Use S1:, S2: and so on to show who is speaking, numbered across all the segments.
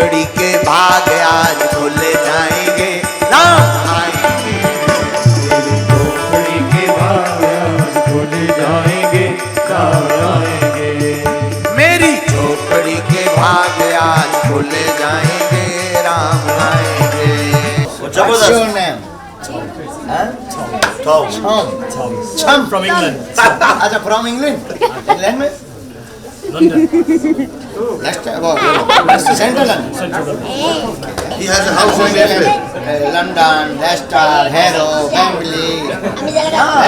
S1: झोपड़ी के भाग आज खुल जाएंगे, राम आएंगे।
S2: झोपड़ी के भाग आज खुल जाएंगे, राम आएंगे।
S1: मेरी झोपड़ी के भाग आज खुल जाएंगे, राम आएंगे।
S3: What's your name? Tom. Tom
S2: From England.
S3: अच्छा from England. England में?
S2: London.
S3: Leicester, Central London.
S4: He has a house in Leicester.
S3: London, Leicester, Harrow, Wembley.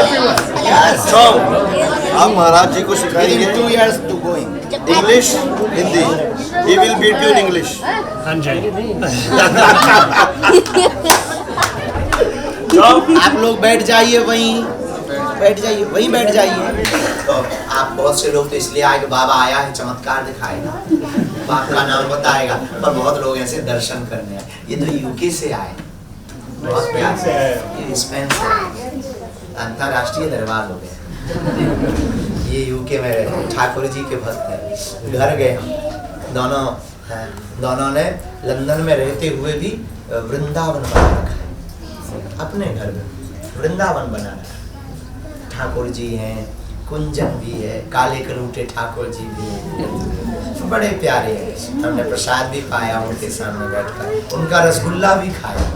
S3: Everyone. Yes.
S4: Tom, आप महाराज जी को
S3: Within
S4: सिखाएंगे
S3: 2 years to going.
S4: English, Hindi. He will beat you in English.
S2: Anjay.
S3: आप लोग बैठ जाइए वहीं बैठ जाइए।
S1: तो आप बहुत से लोग तो इसलिए आए कि बाबा आया है चमत्कार दिखाएगा, बाप का नाम बताएगा, पर बहुत लोग ऐसे दर्शन करने आए। ये तो यूके से आए, बहुत प्यार से, ये स्पेन से आए, अंतरराष्ट्रीय दरबार हो गए। ये यूके में ठाकुर जी के भक्त हैं। घर गए हम दोनों ने लंदन में रहते हुए भी वृंदावन बना रखा है, अपने घर में वृंदावन बना रखा है। ठाकुर जी हैं, कुंजन भी है, काले कलूटे ठाकुर जी भी हैं, बड़े प्यारे हैं। हमने प्रसाद भी पाया उनके सामने बैठकर, उनका रसगुल्ला भी खाया।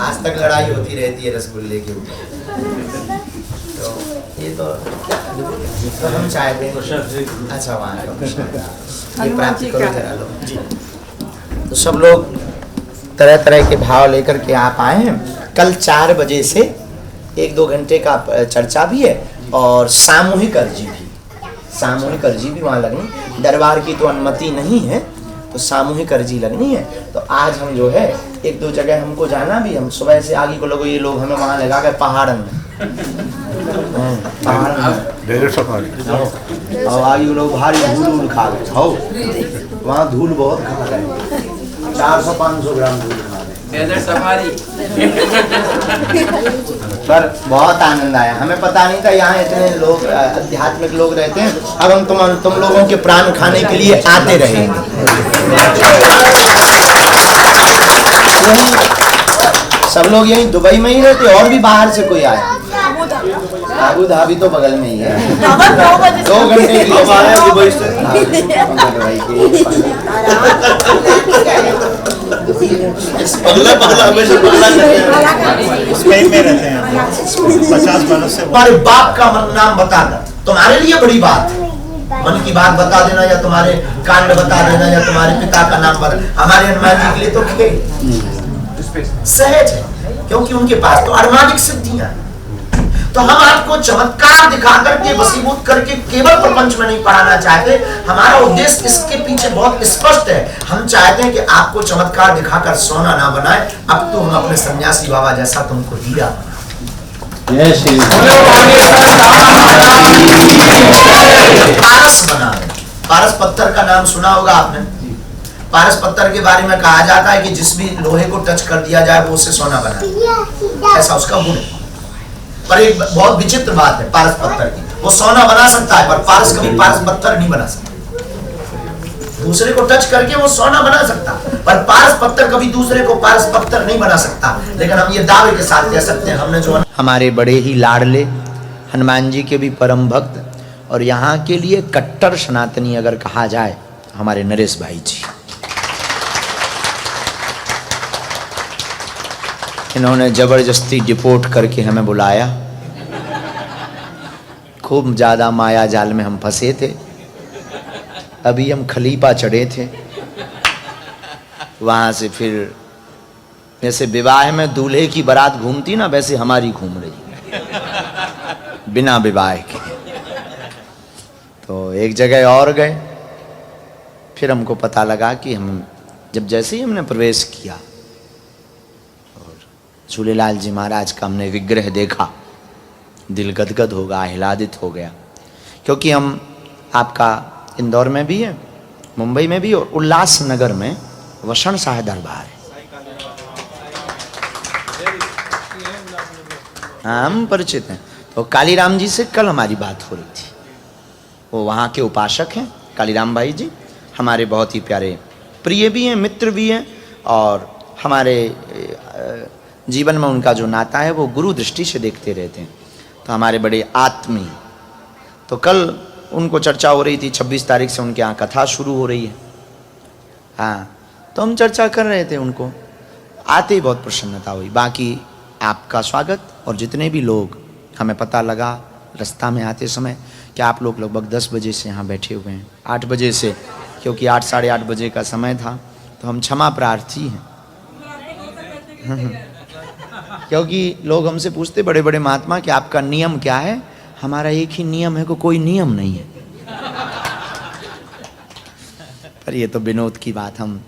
S1: आज तक लड़ाई होती रहती है रसगुल्ले के ऊपर। तो ये तो हम चाहते हैं अच्छा वहाँ ये प्राप्त करो जरा लोग। तो सब लोग तरह तरह के भाव लेकर के आप आए हैं। कल 4 बजे से 1-2 घंटे का चर्चा भी है और सामूहिक अर्जी भी वहाँ लगनी। दरबार की तो अनुमति नहीं है, तो सामूहिक अर्जी लगनी है। तो आज हम जो है 1-2 जगह हमको जाना भी, हम सुबह से आगे को लोग ये लोग हमें वहाँ लगा के पहाड़ में और आगे लोग भारी धूल खा गए हो, वहाँ धूल बहुत खा गए, 400-500 ग्राम धूल खा गए।
S5: सफारी
S3: पर बहुत आनंद आया। हमें पता नहीं था यहाँ इतने लोग आध्यात्मिक लोग रहते हैं। अब हम तुम लोगों के प्राण खाने के लिए आते रहेंगे। सब लोग यहीं दुबई में ही रहते, और भी बाहर से कोई आया? अबू धाबी तो बगल में ही है, 2 घंटे की आए दुबई से।
S4: स्पेन में रहते हैं 50 बरस से।
S1: तुम्हारे बाप का नाम बता दो, तुम्हारे लिए बड़ी बात है। मन की बात बता देना या तुम्हारे कांड बता देना या तुम्हारे पिता का नाम बता, हमारे हनुमान जी के लिए तो सहज है, क्योंकि उनके पास तो अरमानिक सिद्धियां हैं। तो हम आपको चमत्कार दिखा करके वसीभूत करके केवल प्रपंच में नहीं पढ़ाना चाहते। हमारा उद्देश्य इसके पीछे बहुत स्पष्ट है। हम चाहते हैं कि आपको चमत्कार दिखाकर सोना ना बनाए, अब तो हम अपने सन्यासी बाबा जैसा तुमको हीरा पारस बना। पारस पत्थर का नाम सुना होगा आपने। पारस पत्थर के बारे में कहा जाता है कि जिस भी लोहे को टच कर दिया जाए वो उससे सोना बना, ऐसा उसका गुण है। पर एक बहुत विचित्र बात है पारस पत्थर की, वो सोना बना सकता है पर पारस कभी पारस पत्थर नहीं बना सकता। दूसरे को टच करके वो सोना बना सकता, पर पारस पत्थर कभी दूसरे को पारस पत्थर नहीं बना सकता। लेकिन हम ये दावे के साथ कह सकते हैं, हमने जो हमारे बड़े ही लाडले हनुमान जी के भी परम भक्त और यहाँ के लिए कट्टर सनातनी अगर कहा जाए, हमारे नरेश भाई जी, इन्होंने जबरदस्ती डिपोर्ट करके हमें बुलाया। खूब ज़्यादा माया जाल में हम फंसे थे। अभी हम खलीफा चढ़े थे, वहाँ से फिर जैसे विवाह में दूल्हे की बारात घूमती ना, वैसे हमारी घूम रही बिना विवाह के। तो एक जगह और गए, फिर हमको पता लगा कि हम जब जैसे ही हमने प्रवेश किया झूलेलाल जी महाराज का हमने विग्रह देखा, दिल गदगद हो गया, आह्लादित हो गया। क्योंकि हम आपका इंदौर में भी है, मुंबई में भी, और उल्लासनगर में वसण शाह दरबार है। हम परिचित हैं। तो कालीराम जी से कल हमारी बात हो रही थी। वो वहाँ के उपासक हैं कालीराम भाई जी, हमारे बहुत ही प्यारे
S3: प्रिय भी हैं, मित्र भी हैं, और हमारे जीवन में उनका जो नाता है वो गुरु दृष्टि से देखते रहते हैं। तो हमारे बड़े आत्मीय, तो कल उनको चर्चा हो रही थी, 26 तारीख से उनके यहाँ कथा शुरू हो रही है। हाँ, तो हम चर्चा कर रहे थे, उनको आते ही बहुत प्रसन्नता हुई। बाकी आपका स्वागत, और जितने भी लोग, हमें पता लगा रास्ता में आते समय कि आप लोग लगभग 10 बजे से यहाँ बैठे हुए हैं, 8 बजे से, क्योंकि 8 साढ़े 8 बजे का समय था, तो हम क्षमा प्रार्थी हैं। क्योंकि लोग हमसे पूछते, बड़े बड़े महात्मा, कि आपका नियम क्या है? हमारा एक ही नियम है, कोई नियम नहीं है। पर ये तो विनोद की बात, हम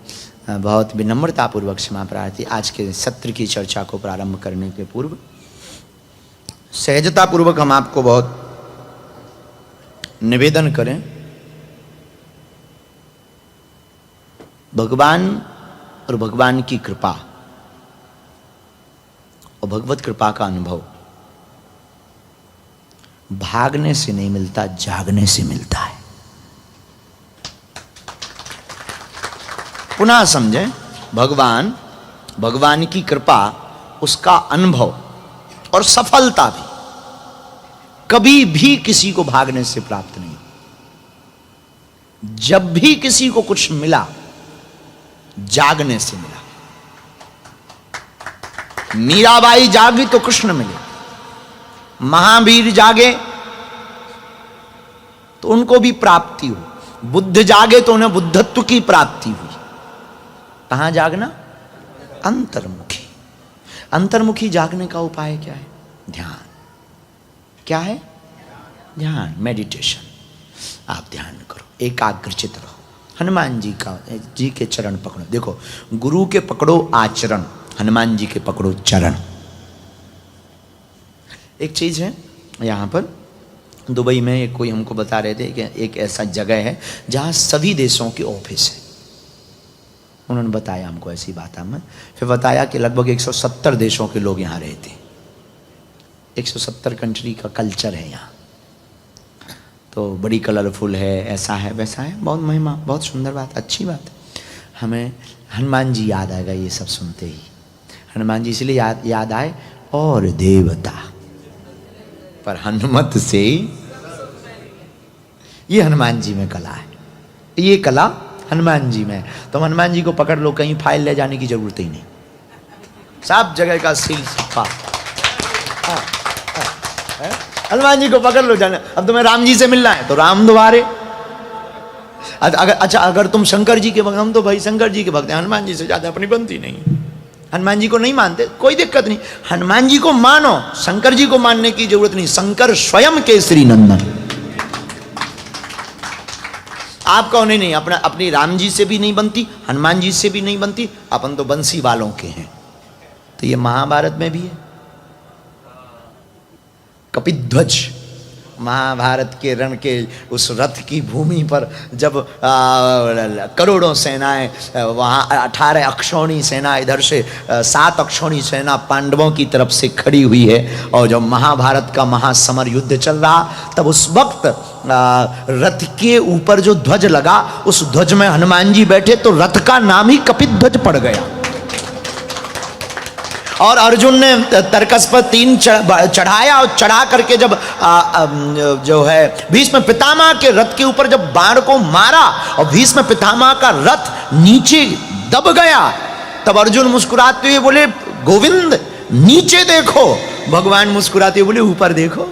S3: बहुत विनम्रतापूर्वक क्षमा प्रार्थी। आज के सत्र की चर्चा को प्रारंभ करने के पूर्व सहजतापूर्वक हम आपको बहुत निवेदन करें, भगवान और भगवान की कृपा और भगवत कृपा का अनुभव भागने से नहीं मिलता, जागने से मिलता है। पुनः समझें, भगवान, भगवान की कृपा, उसका अनुभव और सफलता भी कभी भी किसी को भागने से प्राप्त नहीं। जब भी किसी को कुछ मिला, जागने से मिला। मीराबाई जागी तो कृष्ण मिले, महावीर जागे तो उनको भी प्राप्ति हो, बुद्ध जागे तो उन्हें बुद्धत्व की प्राप्ति हुई। कहां जागना? अंतर्मुखी। अंतर्मुखी जागने का उपाय क्या है? ध्यान। क्या है? ध्यान, मेडिटेशन। आप ध्यान करो, एकाग्रचित रहो, हनुमान जी के चरण पकड़ो। देखो, गुरु के पकड़ो आचरण, हनुमान जी के पकड़ो चरण। एक चीज है, यहां पर दुबई में कोई हमको बता रहे थे कि एक ऐसा जगह है जहां सभी देशों के ऑफिस है। उन्होंने बताया हमको ऐसी बात, हमें फिर बताया कि लगभग 170 देशों के लोग यहाँ रहते हैं। 170 कंट्री का कल्चर है यहाँ, तो बड़ी कलरफुल है, ऐसा है वैसा है, बहुत महिमा, बहुत सुंदर बात, अच्छी बात है। हमें हनुमान जी याद आएगा ये सब सुनते ही। हनुमान जी इसलिए याद आए, और देवता पर हनुमत से, ये हनुमान जी में कला है, ये कला हनुमान जी में। तो हनुमान जी को पकड़ लो, कहीं फाइल ले जाने की जरूरत ही नहीं, सब जगह का सील सफा। हनुमान जी को पकड़ लो, जाने। अब तुम्हें राम जी से मिलना है तो राम द्वारे। अगर तुम शंकर जी के भक्त, हम तो भाई शंकर जी के भक्त हैं, हनुमान जी से ज्यादा अपनी बनती नहीं। हनुमान जी को नहीं मानते, कोई दिक्कत नहीं, हनुमान जी को मानो, शंकर जी को मानने की जरूरत नहीं। शंकर स्वयं केसरी नंदन। आप कहो नहीं, अपनी राम जी से भी नहीं बनती, हनुमान जी से भी नहीं बनती, अपन तो बंसी वालों के हैं। तो ये महाभारत में भी है। कपिध्वज, महाभारत के रण के उस रथ की भूमि पर जब करोड़ों सेनाएं, वहाँ 18 अक्षौणी सेना, इधर से 7 अक्षौणी सेना पांडवों की तरफ से खड़ी हुई है, और जब महाभारत का महासमर युद्ध चल रहा, तब उस वक्त रथ के ऊपर जो ध्वज लगा, उस ध्वज में हनुमान जी बैठे, तो रथ का नाम ही कपिध्वज पड़ गया। और अर्जुन ने तरकस पर 3 चढ़ाया, और चढ़ा करके जब जो है भीष्म पितामह के रथ के ऊपर जब बाण को मारा, और भीष्म पितामह का रथ नीचे दब गया, तब अर्जुन मुस्कुराते हुए बोले, गोविंद नीचे देखो। भगवान मुस्कुराते हुए बोले, ऊपर देखो।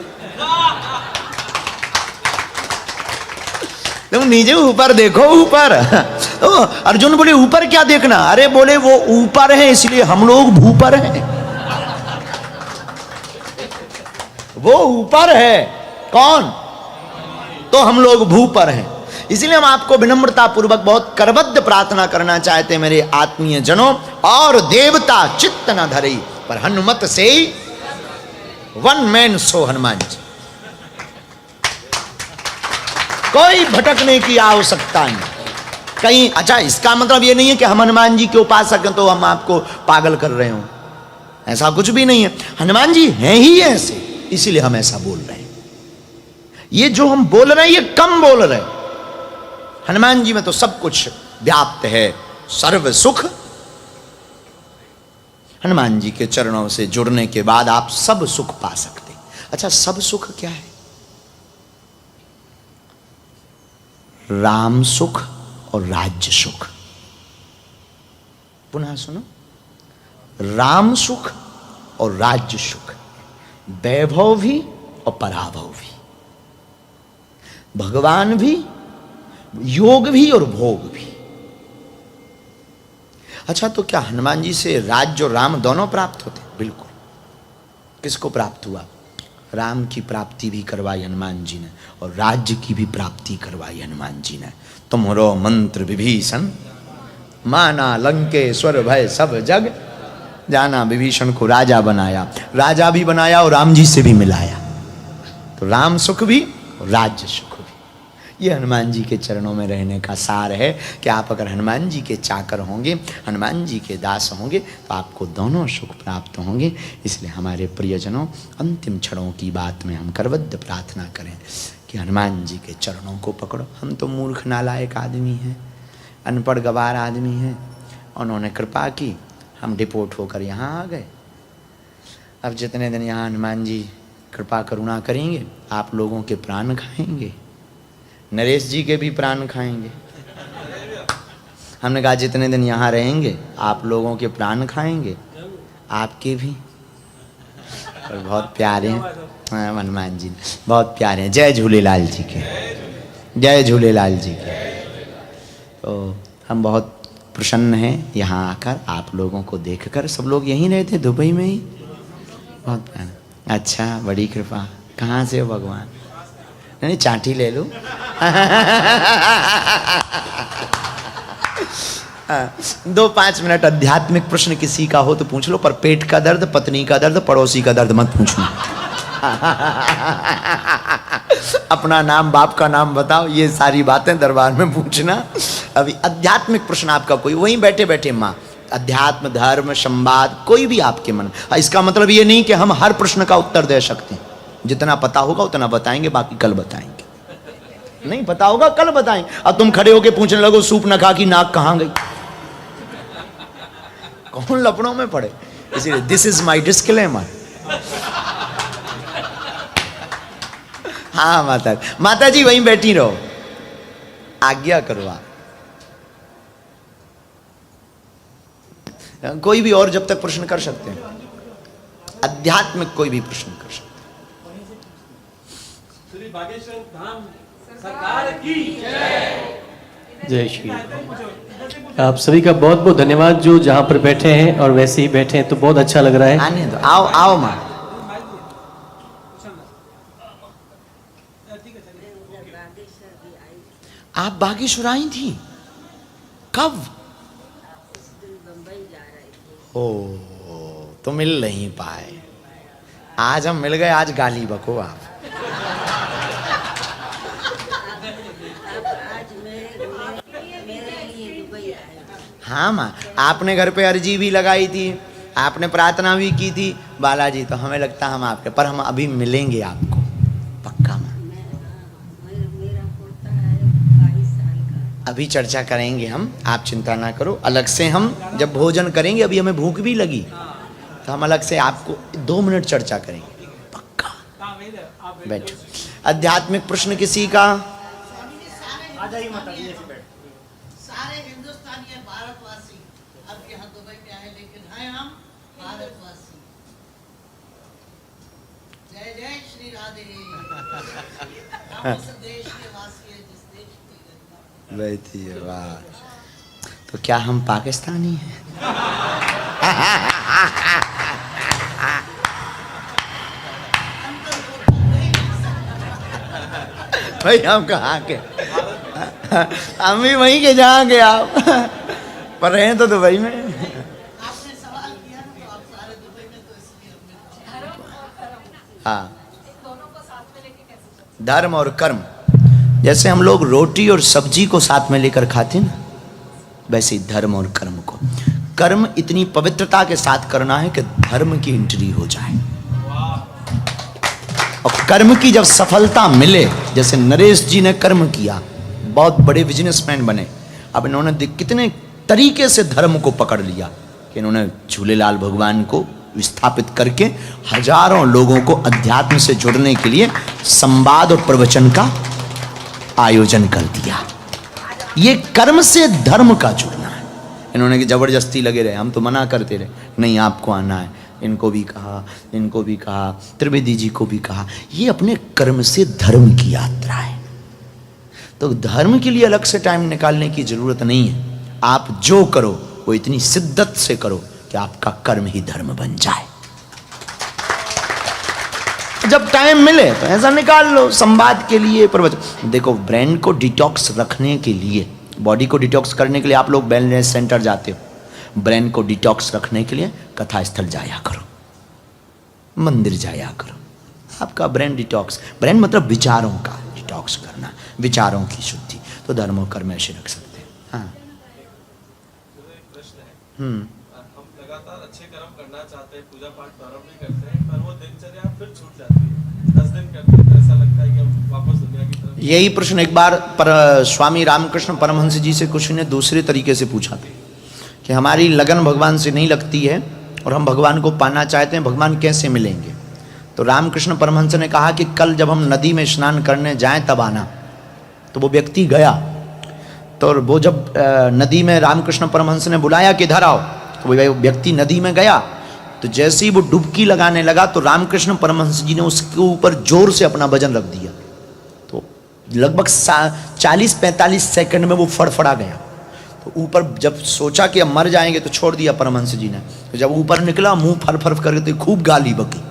S3: तुम नीचे ऊपर देखो, ऊपर। तो अर्जुन बोले, ऊपर क्या देखना? अरे बोले, वो ऊपर है इसलिए हम लोग भूपर हैं। वो ऊपर है, कौन? तो हम लोग भूपर हैं। इसलिए हम आपको विनम्रता पूर्वक बहुत करबद्ध प्रार्थना करना चाहते हैं, मेरे आत्मीय जनों। और देवता चित्त न धरे, पर हनुमत से one man so Hanuman ji. कोई भटकने की आवश्यकता नहीं कहीं। अच्छा, इसका मतलब ये नहीं है कि हम हनुमान जी के उपासक हैं तो हम आपको पागल कर रहे हो, ऐसा कुछ भी नहीं है। हनुमान जी हैं ही ऐसे, इसीलिए हम ऐसा बोल रहे हैं। ये जो हम बोल रहे हैं ये कम बोल रहे हैं। हनुमान जी में तो सब कुछ व्याप्त है, सर्व सुख। हनुमान जी के चरणों से जुड़ने के बाद आप सब सुख पा सकते। अच्छा, सब सुख क्या है? राम सुख और राज्य सुख। पुनः सुनो, राम सुख और राज्य सुख, वैभव भी और पराभव भी, भगवान भी, योग भी और भोग भी। अच्छा, तो क्या हनुमान जी से राज्य और राम दोनों प्राप्त होते? बिल्कुल। किसको प्राप्त हुआ? राम की प्राप्ति भी करवाई हनुमान जी ने और राज्य की भी प्राप्ति करवाई हनुमान जी ने। तुम्हारो मंत्र विभीषण, माना लंकेश्वर भय सब जग जाना। विभीषण को राजा बनाया, राजा भी बनाया और राम जी से भी मिलाया। तो राम सुख भी और राज्य सुख भी, ये हनुमान जी के चरणों में रहने का सार है कि आप अगर हनुमान जी के चाकर होंगे, हनुमान जी के दास होंगे, तो आपको दोनों सुख प्राप्त होंगे। इसलिए हमारे प्रियजनों, अंतिम क्षणों की बात में हम करबद्ध प्रार्थना करें कि हनुमान जी के चरणों को पकड़ो। हम तो मूर्ख नालायक आदमी हैं, अनपढ़ गवार आदमी हैं, उन्होंने कृपा की, हम डिपोर्ट होकर यहाँ आ गए। अब जितने दिन यहाँ हनुमान जी कृपा करुणा करेंगे, आप लोगों के प्राण खाएंगे, नरेश जी के भी प्राण खाएंगे। हमने कहा जितने दिन यहाँ रहेंगे आप लोगों के प्राण खाएंगे, आपके भी। और बहुत प्यारे हैं हनुमान जी, बहुत प्यारे हैं। जय झूलेलाल जी के, जय झूलेलाल जी के। तो हम बहुत प्रसन्न हैं यहाँ आकर, आप लोगों को देखकर। सब लोग यहीं रहते, दुबई में ही? बहुत प्यारा। अच्छा, बड़ी कृपा। कहाँ से हो भगवान? नहीं, चाटी ले लूं। 2-5 मिनट आध्यात्मिक प्रश्न किसी का हो तो पूछ लो, पर पेट का दर्द, पत्नी का दर्द, पड़ोसी का दर्द मत पूछना। अपना नाम, बाप का नाम बताओ, ये सारी बातें दरबार में पूछना। अभी आध्यात्मिक प्रश्न आपका कोई, वहीं बैठे बैठे माँ, अध्यात्म, धर्म, संवाद, कोई भी आपके मन। इसका मतलब ये नहीं कि हम हर प्रश्न का उत्तर दे सकते हैं। जितना पता होगा उतना बताएंगे, बाकी कल बताएंगे। नहीं पता होगा कल बताएंगे। अब तुम खड़े होके पूछने लगो सूप न खा की नाक कहां गई, कौन लपड़ों में पड़े? इसीलिए दिस इज माई डिस्क्लेमर। हाँ माता जी वहीं बैठी रहो, आज्ञा करो आप। कोई भी और जब तक प्रश्न कर सकते हैं, आध्यात्मिक कोई भी प्रश्न कर सकते हैं।
S2: श्री बागेश्वर धाम सरकार की
S5: जय श्री। आप सभी का बहुत बहुत धन्यवाद जो जहाँ पर बैठे हैं और वैसे ही बैठे हैं, तो बहुत अच्छा लग रहा है।
S3: आने दो, आओ आओ माँ। आप बागेश्वर आई थी कब? ओ, तो मिल नहीं पाए। आज हम मिल गए, आज गाली बको आप। हाँ माँ, आपने घर पे अर्जी भी लगाई थी, आपने प्रार्थना भी की थी बालाजी, तो हमें लगता हम आपके, पर हम अभी मिलेंगे आपको पक्का माँ। अभी चर्चा करेंगे हम, आप चिंता ना करो। अलग से हम जब भोजन करेंगे, अभी हमें भूख भी लगी, तो हम अलग से आपको 2 मिनट चर्चा करेंगे पक्का। बैठो। आध्यात्मिक प्रश्न किसी का?
S6: सारे हिंदुस्तानी है, भारतवासी। अब यहाँ दुबई में आए, लेकिन हैं हम भारतवासी। जय जय श्री राधे। हम उस देश के वासी हैं जिस देश की गंगा।
S3: बैठी है, वाह। तो क्या हम पाकिस्तानी हैं? भाई हम कहाँ के? हम भी वहीं के जहाँ के आप, पर रहे तो दुबई में।
S6: आपने सवाल किया ना, तो आप सारे दुबई में, तो इसलिए हमने।
S3: हाँ, धर्म और कर्म, जैसे हम लोग रोटी और सब्जी को साथ में लेकर खाते ना, वैसे ही धर्म और कर्म को। कर्म इतनी पवित्रता के साथ करना है कि धर्म की एंट्री हो जाए, और कर्म की जब सफलता मिले, जैसे नरेश जी ने कर्म किया, बहुत बड़े बिजनेसमैन बने। अब इन्होंने कितने तरीके से धर्म को पकड़ लिया कि इन्होंने झूलेलाल भगवान को विस्थापित करके हजारों लोगों को अध्यात्म से जुड़ने के लिए संवाद और प्रवचन का आयोजन कर दिया। ये कर्म से धर्म का जुड़ना है। इन्होंने कि जबरदस्ती लगे रहे, हम तो मना करते रहे, नहीं आपको आना है। इनको भी कहा, इनको भी कहा, त्रिवेदी जी को भी कहा। ये अपने कर्म से धर्म की यात्रा है। तो धर्म के लिए अलग से टाइम निकालने की जरूरत नहीं है। आप जो करो वो इतनी शिद्दत से करो कि आपका कर्म ही धर्म बन जाए। जब टाइम मिले तो ऐसा निकाल लो संवाद के लिए, प्रवचन। देखो, ब्रेन को डिटॉक्स रखने के लिए, बॉडी को डिटॉक्स करने के लिए आप लोग वेलनेस सेंटर जाते हो। ब्रेन को डिटॉक्स रखने के लिए कथा स्थल जाया करो, मंदिर जाया करो। आपका ब्रेन डिटॉक्स, ब्रेन मतलब विचारों का डिटॉक्स करना, विचारों की शुद्धि। तो धर्म और कर्म ऐसे रख सकते हैं। हाँ,
S2: हम लगातार अच्छे कर्म करना चाहते हैं, पूजा पाठ प्रारंभ भी करते हैं, पर वो दिनचर्या फिर छूट जाती है। 10 दिन करते हैं तो ऐसा लगता है कि हम वापस दुनिया की तरफ।
S3: यही प्रश्न एक बार स्वामी रामकृष्ण परमहंस जी से किसी ने दूसरे तरीके से पूछा था कि हमारी लगन भगवान से नहीं लगती है और हम भगवान को पाना चाहते हैं, भगवान कैसे मिलेंगे। तो रामकृष्ण परमहंस ने कहा कि कल जब हम नदी में स्नान करने जाएं तब आना। तो वो व्यक्ति गया, तो वो जब नदी में रामकृष्ण परमहंस ने बुलाया कि इधर आओ, तो वो व्यक्ति नदी में गया। तो जैसे ही वो डुबकी लगाने लगा तो रामकृष्ण परमहंस जी ने उसके ऊपर जोर से अपना वजन रख दिया। तो लगभग 40-45 सेकंड में वो फड़फड़ा गया। तो ऊपर जब सोचा कि अब मर जाएंगे तो छोड़ दिया परमहंस जी ने। तो जब ऊपर निकला, मुंह फर करके तो खूब गाली बकी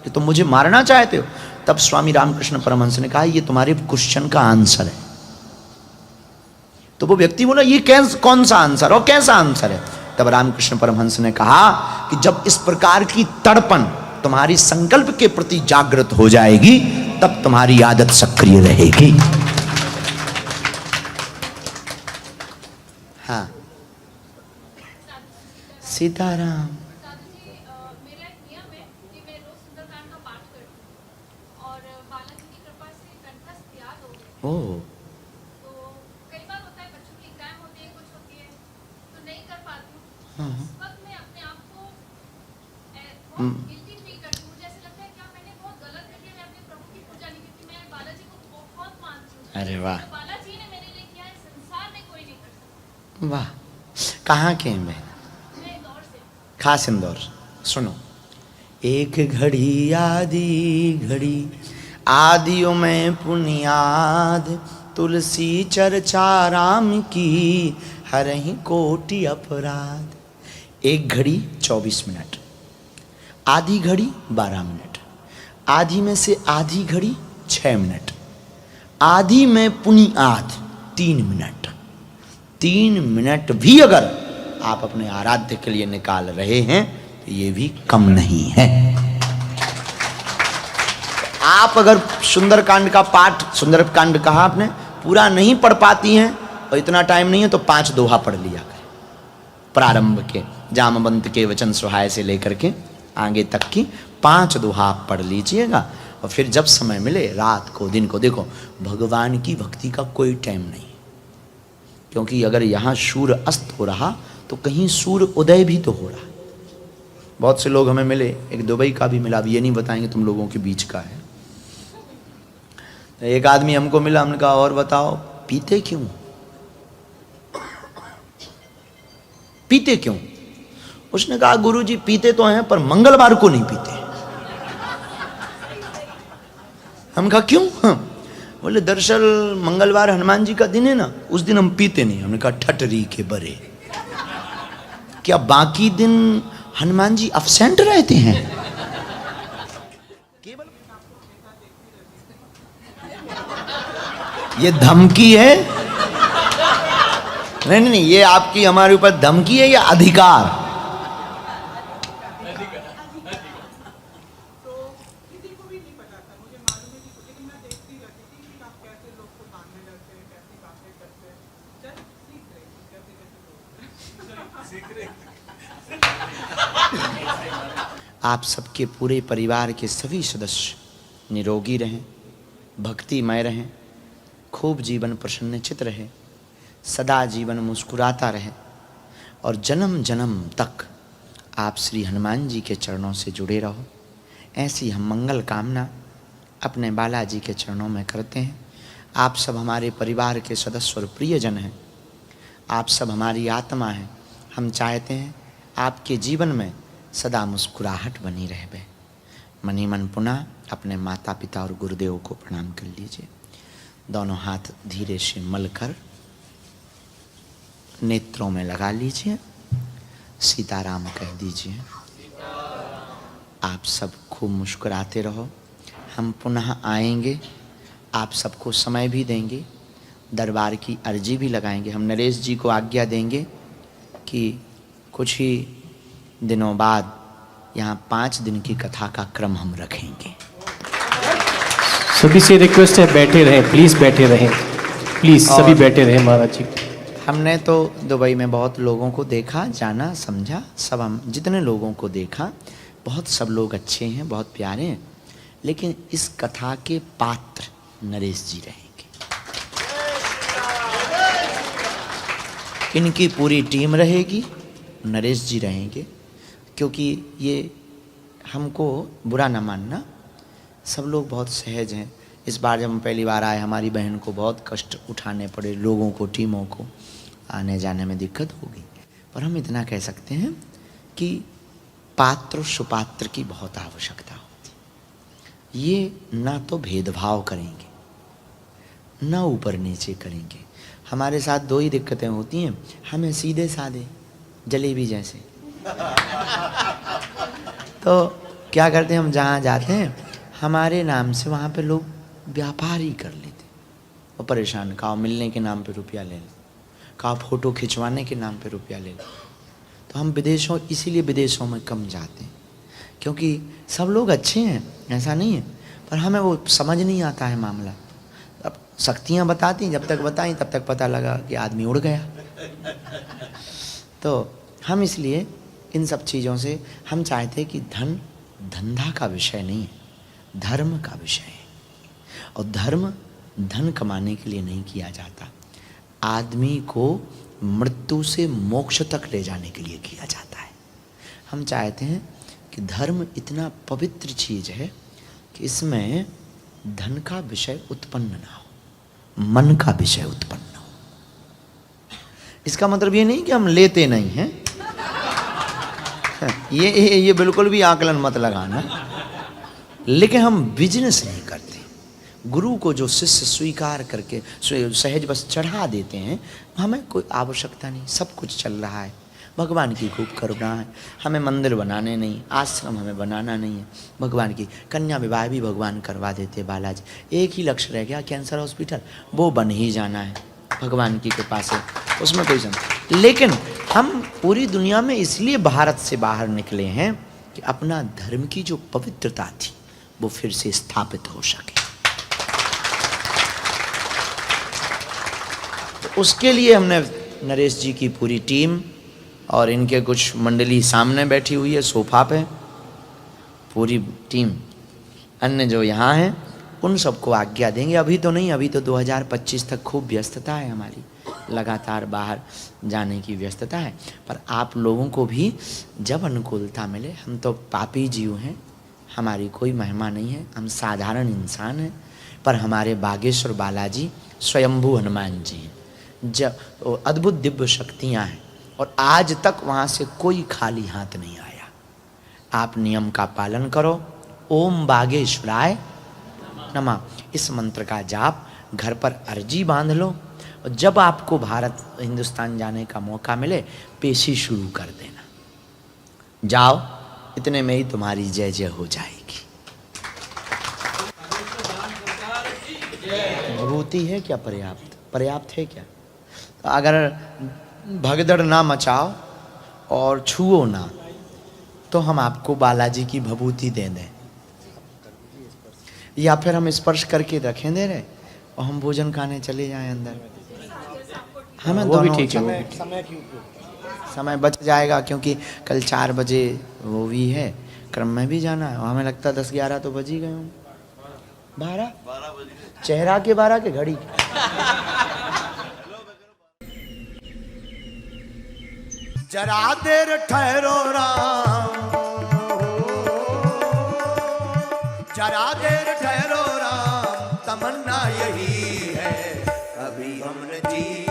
S3: कि तुम मुझे मारना चाहते हो। तब स्वामी रामकृष्ण परमहंस ने कहा, ये तुम्हारे क्वेश्चन का आंसर है। तो वो व्यक्ति बोला, ये कौन सा आंसर और कैसा आंसर है। तब रामकृष्ण परमहंस ने कहा कि जब इस प्रकार की तड़पन तुम्हारी संकल्प के प्रति जागृत हो जाएगी तब तुम्हारी आदत सक्रिय रहेगी। हाँ, सीताराम। ओ, अरे वाह वाह। कहाँ के हैं बहन? खास इंदौर। सुनो, एक घड़ी आदि घड़ी आदियों में पुनियाद, तुलसी चर्चा राम की हरहि कोटि अपराध। एक घड़ी 24 मिनट, आधी घड़ी 12 मिनट, आधी में से आधी घड़ी 6 मिनट, आधी में पुनि आध 3 मिनट। 3 मिनट भी अगर आप अपने आराध्य के लिए निकाल रहे हैं तो ये भी कम नहीं है। आप अगर सुंदरकांड का पाठ, सुंदरकांड कहा आपने, पूरा नहीं पढ़ पाती हैं और इतना टाइम नहीं है तो 5 दोहा पढ़ लिया करें। प्रारंभ के जामवंत के वचन सुहाए से लेकर के आगे तक की 5 दोहा आप पढ़ लीजिएगा। और फिर जब समय मिले, रात को दिन को, देखो भगवान की भक्ति का कोई टाइम नहीं, क्योंकि अगर यहाँ सूर्य अस्त हो रहा तो कहीं सूर्य उदय भी तो हो रहा। बहुत से लोग हमें मिले, एक दुबई का भी मिला, अब ये नहीं बताएंगे तुम लोगों के बीच का है। एक आदमी हमको मिला, हमने कहा और बताओ पीते क्यों, पीते क्यों? उसने कहा गुरुजी पीते तो हैं पर मंगलवार को नहीं पीते। हम कहा क्यों? बोले दरअसल मंगलवार हनुमान जी का दिन है ना, उस दिन हम पीते नहीं। हमने कहा ठटरी के बरे, क्या बाकी दिन हनुमान जी अब्सेंट रहते हैं? केवल ये धमकी है? नहीं, ये आपकी हमारे ऊपर धमकी है या अधिकार? आप सबके पूरे परिवार के सभी सदस्य निरोगी रहें, भक्तिमय रहें, खूब जीवन प्रसन्नचित रहे, सदा जीवन मुस्कुराता रहे, और जन्म जन्म तक आप श्री हनुमान जी के चरणों से जुड़े रहो। ऐसी हम मंगल कामना अपने बालाजी के चरणों में करते हैं। आप सब हमारे परिवार के सदस्य और प्रियजन हैं, आप सब हमारी आत्मा हैं। हम चाहते हैं आपके जीवन में सदा मुस्कुराहट बनी रहे। मनी मन पुनः अपने माता पिता और गुरुदेव को प्रणाम कर लीजिए। दोनों हाथ धीरे से मलकर नेत्रों में लगा लीजिए, सीताराम कह दीजिए। आप सब खूब मुस्कुराते रहो। हम पुनः आएंगे, आप सबको समय भी देंगे, दरबार की अर्जी भी लगाएंगे। हम नरेश जी को आज्ञा देंगे कि कुछ ही दिनों बाद यहाँ 5 दिन की कथा का क्रम हम रखेंगे।
S5: सभी से रिक्वेस्ट है बैठे रहें, प्लीज़ बैठे रहें, प्लीज़ सभी बैठे रहें महाराज जी।
S3: हमने तो दुबई में बहुत लोगों को देखा, जाना, समझा। सब हम जितने लोगों को देखा, बहुत सब लोग अच्छे हैं, बहुत प्यारे हैं, लेकिन इस कथा के पात्र नरेश जी रहेंगे। इनकी पूरी टीम रहेगी, नरेश जी रहेंगे। क्योंकि ये हमको बुरा ना मानना, सब लोग बहुत सहज हैं। इस बार जब हम पहली बार आए, हमारी बहन को बहुत कष्ट उठाने पड़े, लोगों को, टीमों को आने जाने में दिक्कत होगी। पर हम इतना कह सकते हैं कि पात्र सुपात्र की बहुत आवश्यकता होती। ये ना तो भेदभाव करेंगे, ना ऊपर नीचे करेंगे। हमारे साथ 2 ही दिक्कतें होती हैं, हमें सीधे साधे जलेबी जैसे। तो क्या करते हैं, हम जहाँ जाते हैं हमारे नाम से वहाँ पे लोग व्यापार ही कर लेते और परेशान। कहा मिलने के नाम पे रुपया ले लें, कहा फ़ोटो खिंचवाने के नाम पे रुपया ले लें। तो हम विदेशों, इसीलिए विदेशों में कम जाते हैं, क्योंकि सब लोग अच्छे हैं, ऐसा नहीं है, पर हमें वो समझ नहीं आता है मामला। अब शक्तियाँ बताती, जब तक बताई तब तक पता लगा कि आदमी उड़ गया। तो हम इसलिए इन सब चीज़ों से हम चाहते हैं कि धन धंधा का विषय नहीं है, धर्म का विषय है। और धर्म धन कमाने के लिए नहीं किया जाता, आदमी को मृत्यु से मोक्ष तक ले जाने के लिए किया जाता है। हम चाहते हैं कि धर्म इतना पवित्र चीज़ है कि इसमें धन का विषय उत्पन्न ना हो, मन का विषय उत्पन्न हो। इसका मतलब ये नहीं कि हम लेते नहीं हैं, ये बिल्कुल भी आकलन मत लगाना। लेकिन हम बिजनेस नहीं करते। गुरु को जो शिष्य स्वीकार करके सहज बस चढ़ा देते हैं, हमें कोई आवश्यकता नहीं, सब कुछ चल रहा है, भगवान की खूब करुणा है। हमें मंदिर बनाने नहीं, आश्रम हमें बनाना नहीं है। भगवान की कन्या विवाह भी भगवान करवा देते बालाजी। एक ही लक्ष्य रह गया, कैंसर हॉस्पिटल, वो बन ही जाना है भगवान की कृपा से, उसमें कोई समझ। लेकिन हम पूरी दुनिया में इसलिए भारत से बाहर निकले हैं कि अपना धर्म की जो पवित्रता थी वो फिर से स्थापित हो सके। तो उसके लिए हमने नरेश जी की पूरी टीम और इनके कुछ मंडली सामने बैठी हुई है सोफा पे, पूरी टीम, अन्य जो यहाँ हैं उन सबको आज्ञा देंगे। अभी तो नहीं, अभी तो 2025 तक खूब व्यस्तता है हमारी, लगातार बाहर जाने की व्यस्तता है। पर आप लोगों को भी जब अनुकूलता मिले, हम तो पापी जीव हैं, हमारी कोई महिमा नहीं है, हम साधारण इंसान हैं, पर हमारे बागेश्वर बालाजी स्वयंभू हनुमान जी हैं, जब अद्भुत दिव्य शक्तियाँ हैं और आज तक वहाँ से कोई खाली हाथ नहीं आया। आप नियम का पालन करो, ओम बागेश्वराय नमः, इस मंत्र का जाप घर पर अर्जी बांध लो, और जब आपको भारत हिंदुस्तान जाने का मौका मिले पेशी शुरू कर देना। जाओ, इतने में ही तुम्हारी जय जय हो जाएगी। विभूति है क्या पर्याप्त? पर्याप्त है क्या? तो अगर भगदड़ ना मचाओ और छुओ ना, तो हम आपको बालाजी की विभूति दे दें, या फिर हम स्पर्श करके रखें दे रहे और हम भोजन खाने चले जाएं अंदर। हमें
S5: वो भी
S3: दोनों
S5: ठीक है, वो भी
S3: समय बच जाएगा, क्योंकि कल 4 बजे वो भी है, क्रम में भी जाना है। और हमें लगता है 10-11 तो बज ही गए हों। 12 चेहरा के 12 के घड़ी के। जरा देर ठहरो राम, जरा देर ठहरो राम, तमन्ना यही है अभी हम न जी